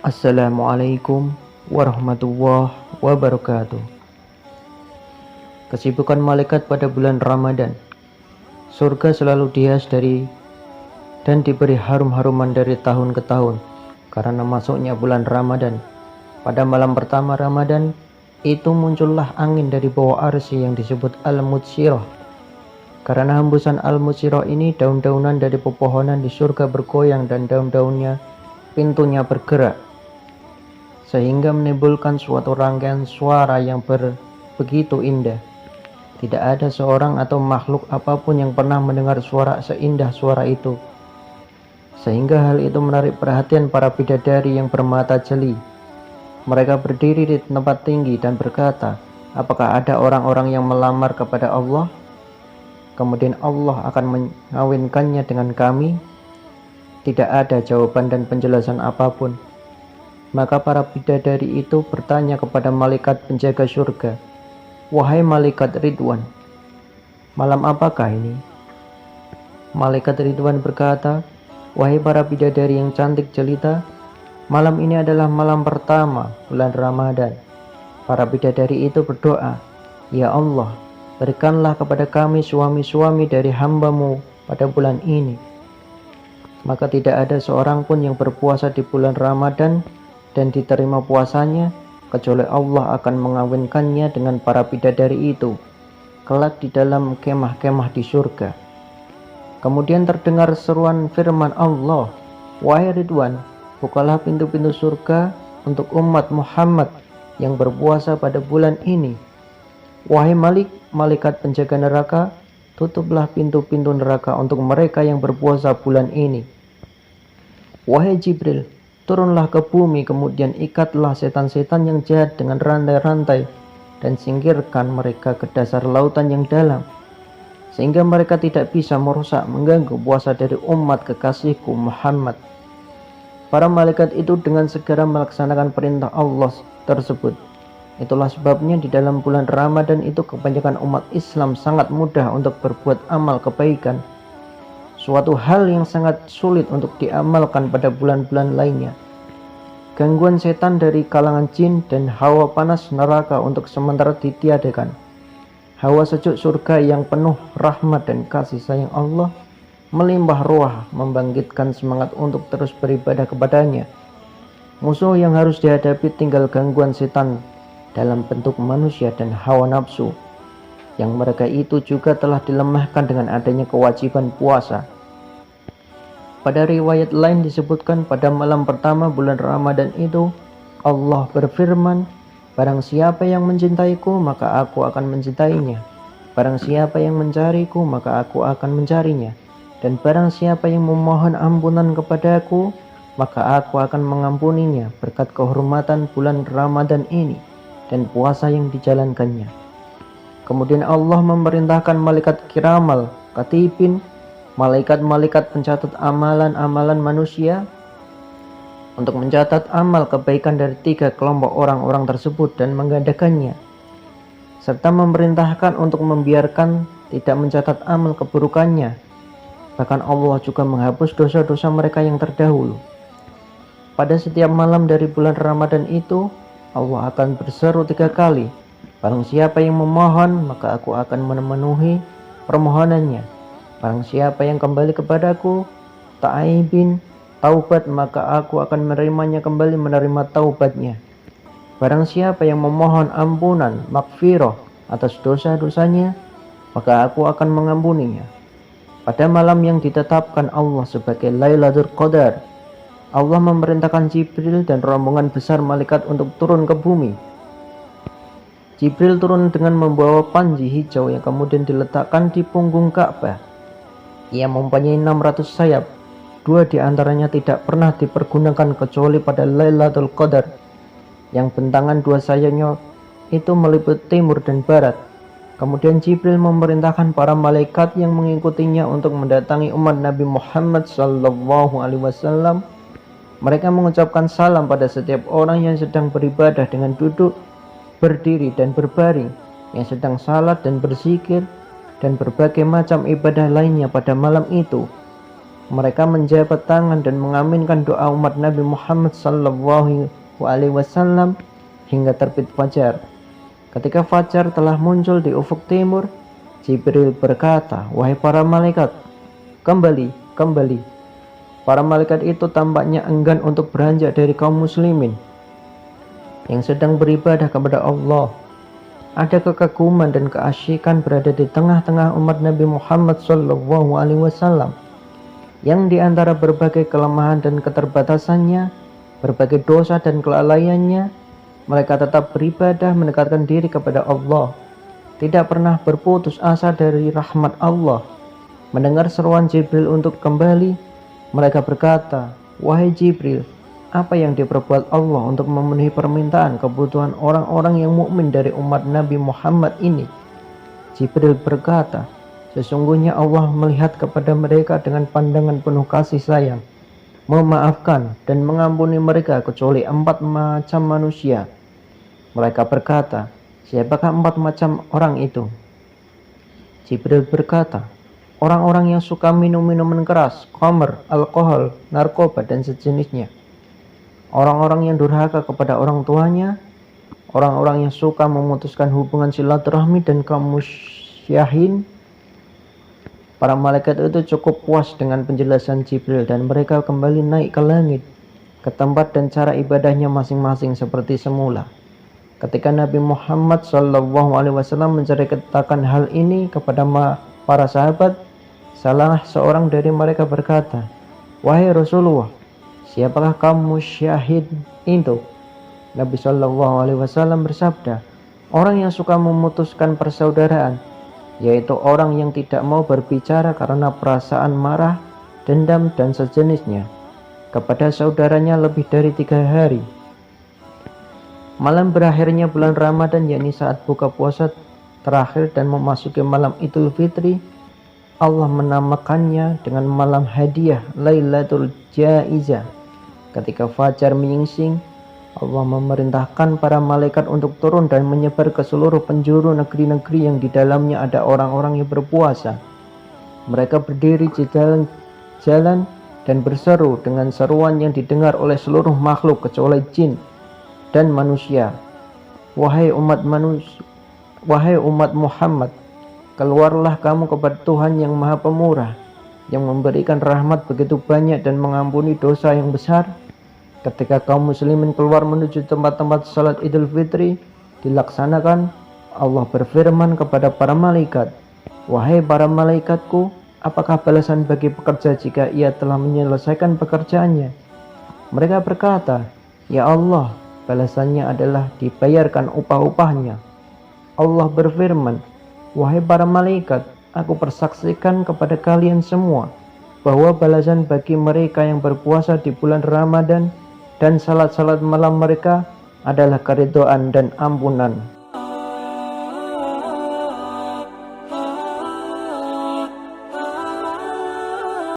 Assalamualaikum warahmatullahi wabarakatuh. Kesibukan malaikat pada bulan Ramadan. Surga selalu dihias dan diberi harum-haruman dari tahun ke tahun karena masuknya bulan Ramadan. Pada malam pertama Ramadan itu muncullah angin dari bawah arsy yang disebut Al-Mutsirah. Karena hembusan Al-Mutsirah ini, daun-daunan dari pepohonan di surga bergoyang dan daun-daunnya pintunya bergerak, sehingga menimbulkan suatu rangkaian suara yang begitu indah. Tidak ada seorang atau makhluk apapun yang pernah mendengar suara seindah suara itu, sehingga hal itu menarik perhatian para bidadari yang bermata jeli. Mereka berdiri di tempat tinggi dan berkata, apakah ada orang-orang yang melamar kepada Allah? Kemudian Allah akan mengawinkannya dengan kami? Tidak ada jawaban dan penjelasan apapun. Maka para bidadari itu bertanya kepada malaikat penjaga surga, wahai malaikat Ridwan, malam apakah ini? Malaikat Ridwan berkata, wahai para bidadari yang cantik jelita, malam ini adalah malam pertama bulan Ramadan. Para bidadari itu berdoa, ya Allah, berikanlah kepada kami suami-suami dari hamba-Mu pada bulan ini. Maka tidak ada seorang pun yang berpuasa di bulan Ramadan dan diterima puasanya, kecuali Allah akan mengawinkannya dengan para bidadari itu kelak di dalam kemah-kemah di surga. Kemudian terdengar seruan firman Allah, wahai Ridwan, bukalah pintu-pintu surga untuk umat Muhammad yang berpuasa pada bulan ini. Wahai malaikat penjaga neraka, tutuplah pintu-pintu neraka untuk mereka yang berpuasa bulan ini. Wahai Jibril, turunlah ke bumi, kemudian ikatlah setan-setan yang jahat dengan rantai-rantai dan singkirkan mereka ke dasar lautan yang dalam, sehingga mereka tidak bisa merusak mengganggu puasa dari umat kekasihku Muhammad. Para malaikat itu dengan segera melaksanakan perintah Allah tersebut. Itulah sebabnya di dalam bulan Ramadan itu kebanyakan umat Islam sangat mudah untuk berbuat amal kebaikan, suatu hal yang sangat sulit untuk diamalkan pada bulan-bulan lainnya. Gangguan setan dari kalangan jin dan hawa panas neraka untuk sementara ditiadakan. Hawa sejuk surga yang penuh rahmat dan kasih sayang Allah melimpah ruah membangkitkan semangat untuk terus beribadah kepadanya. Musuh yang harus dihadapi tinggal gangguan setan dalam bentuk manusia dan hawa nafsu, yang mereka itu juga telah dilemahkan dengan adanya kewajiban puasa. Pada riwayat lain disebutkan pada malam pertama bulan Ramadan itu Allah berfirman, barang siapa yang mencintaiku maka aku akan mencintainya, barang siapa yang mencariku maka aku akan mencarinya, dan barang siapa yang memohon ampunan kepadaku maka aku akan mengampuninya berkat kehormatan bulan Ramadan ini dan puasa yang dijalankannya. Kemudian Allah memerintahkan malaikat kiramal katibin, malaikat-malaikat pencatat amalan-amalan manusia, untuk mencatat amal kebaikan dari 3 kelompok orang-orang tersebut dan menggandakannya, serta memerintahkan untuk membiarkan tidak mencatat amal keburukannya. Bahkan Allah juga menghapus dosa-dosa mereka yang terdahulu. Pada setiap malam dari bulan Ramadan itu Allah akan berseru 3 kali, barang siapa yang memohon maka aku akan memenuhi permohonannya, barang siapa yang kembali kepadaku ta'ibin taubat maka aku akan menerimanya kembali menerima taubatnya, barang siapa yang memohon ampunan maghfirah atas dosa-dosanya maka aku akan mengampuninya. Pada malam yang ditetapkan Allah sebagai Lailatul Qadar, Allah memerintahkan Jibril dan rombongan besar malaikat untuk turun ke bumi. Jibril turun dengan membawa panji hijau yang kemudian diletakkan di punggung Ka'bah. Ia mempunyai 600 sayap. 2 diantaranya tidak pernah dipergunakan kecuali pada Lailatul Qadar, yang bentangan 2 sayapnya itu meliputi timur dan barat. Kemudian Jibril memerintahkan para malaikat yang mengikutinya untuk mendatangi umat Nabi Muhammad SAW. Mereka mengucapkan salam pada setiap orang yang sedang beribadah dengan duduk, berdiri dan berbaring, yang sedang salat dan berzikir, dan berbagai macam ibadah lainnya pada malam itu. Mereka menjabat tangan dan mengaminkan doa umat Nabi Muhammad SAW hingga terbit fajar. Ketika fajar telah muncul di ufuk timur, Jibril berkata, "Wahai para malaikat, kembali, kembali." Para malaikat itu tampaknya enggan untuk beranjak dari kaum muslimin yang sedang beribadah kepada Allah. Ada kekaguman dan keasyikan berada di tengah-tengah umat Nabi Muhammad SAW, yang di antara berbagai kelemahan dan keterbatasannya, berbagai dosa dan kelalaiannya, mereka tetap beribadah mendekatkan diri kepada Allah, tidak pernah berputus asa dari rahmat Allah. Mendengar seruan Jibril untuk kembali, mereka berkata, "Wahai Jibril, apa yang diperbuat Allah untuk memenuhi permintaan kebutuhan orang-orang yang mukmin dari umat Nabi Muhammad ini?" Jibril berkata, "Sesungguhnya Allah melihat kepada mereka dengan pandangan penuh kasih sayang, memaafkan dan mengampuni mereka kecuali 4 macam manusia." Mereka berkata, "Siapakah 4 macam orang itu?" Jibril berkata, "Orang-orang yang suka minum minuman keras, khamr, alkohol, narkoba, dan sejenisnya. Orang-orang yang durhaka kepada orang tuanya, orang-orang yang suka memutuskan hubungan silaturahmi, dan kaum musyahin." Para malaikat itu cukup puas dengan penjelasan Jibril dan mereka kembali naik ke langit, ke tempat dan cara ibadahnya masing-masing seperti semula. Ketika Nabi Muhammad SAW menceritakan hal ini kepada para sahabat, salah seorang dari mereka berkata, "Wahai Rasulullah, siapakah kaum musyahid itu?" Nabi SAW bersabda, "Orang yang suka memutuskan persaudaraan, yaitu orang yang tidak mau berbicara karena perasaan marah, dendam, dan sejenisnya kepada saudaranya lebih dari 3 hari. Malam berakhirnya bulan Ramadan, yakni saat buka puasa terakhir dan memasuki malam Idul Fitri, Allah menamakannya dengan malam hadiah, Lailatul Jaizah. Ketika fajar menyingsing, Allah memerintahkan para malaikat untuk turun dan menyebar ke seluruh penjuru negeri-negeri yang di dalamnya ada orang-orang yang berpuasa. Mereka berdiri di jalan dan berseru dengan seruan yang didengar oleh seluruh makhluk kecuali jin dan manusia. Wahai umat Muhammad, keluarlah kamu kepada Tuhan yang Maha Pemurah, yang memberikan rahmat begitu banyak dan mengampuni dosa yang besar." Ketika kaum muslimin keluar menuju tempat-tempat salat Idul Fitri dilaksanakan, Allah berfirman kepada para malaikat, "Wahai para malaikatku, apakah balasan bagi pekerja jika ia telah menyelesaikan pekerjaannya?" Mereka berkata, "Ya Allah, balasannya adalah dibayarkan upah-upahnya." Allah berfirman, "Wahai para malaikat, aku persaksikan kepada kalian semua bahwa balasan bagi mereka yang berpuasa di bulan Ramadan dan salat-salat malam mereka adalah keridhaan dan ampunan."